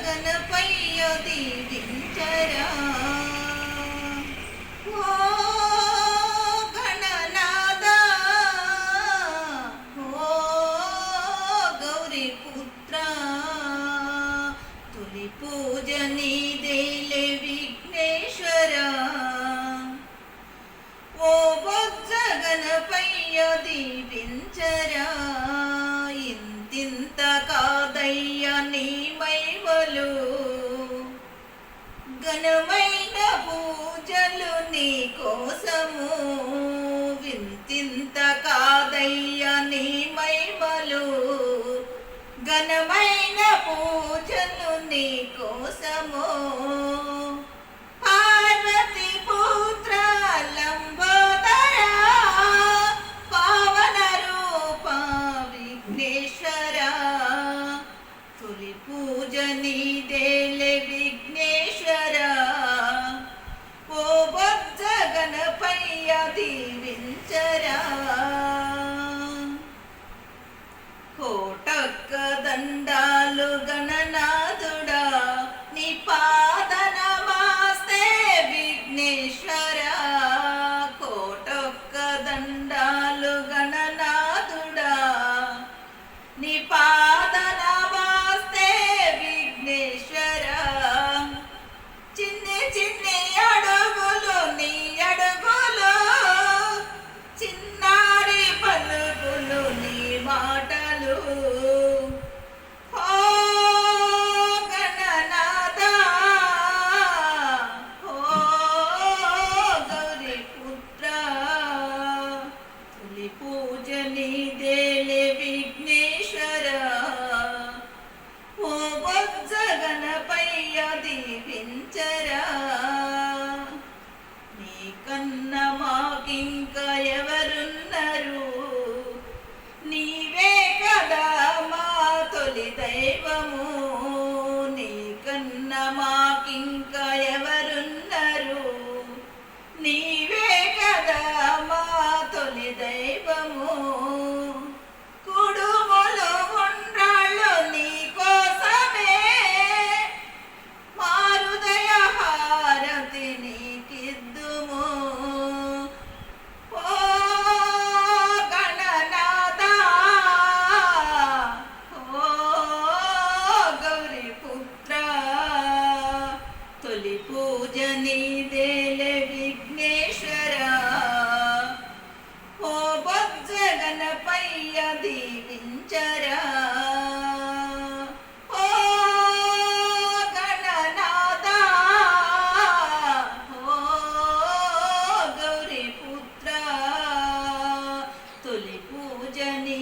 గణపయ్య దీవించరా ఓ గణనాథ ఓ గౌరీ పుత్ర తొలి పూజ నీదేలే విఘ్నేశ్వర ఓ బొజ్జ గణపయ్య దీవించరా ఇంతింత కాదయ్య నీ మైమలు ఘనమైన పూజలు నీ కోసము వింతింత కాదయ్య నీ మైమలు ఘనమైన పూజలు నీ కోసము పార్వతి పుత్ర లంబోదర పావన రూప విఘ్నేశ్వర తొలి పూజ నీదేలే విఘ్నేశ్వర ఓ బొజ్జ గణపయ్య దీవించరా కోటక్క దండాలు గణనాథుడా నీ పాద నమస్తే విఘ్నేశ్వర కోటక్క దండాలు గణనాథుడా నీ పాద నమస్తే విఘ్నేశ్వర చిన్ని చిన్ని అడుగులు నీ అడుగులు చిన్నారి పలుకులు నీ మాటలు ఓ గణనాథ ఓ గౌరీ పుత్ర తొలి పూజ నీదేలే విఘ్నేశ్వర ఓ బొజ్జ గణపయ్య దీవించరా నీ కన్న మాకింక ఎవరున్నారు నీవే కదా మా తొలి దైవము నీ కన్న మాకింక ఎవరున్నారు నీవే కదా మా తొలి దైవము కుడుములు ఉండ్రాళ్ళు నీ కోసమే మా హృదయ హారతి నీకిద్దుము ఓ గణనాథ ఓ గౌరీ పుత్ర తొలి పూజ నీదేలే విఘ్నేశ్వర ఓ బొజ్జ గణపయ్య దీవించరా ఓ గణనాథ ఓ గౌరీ పుత్ర తొలి పూజ నీ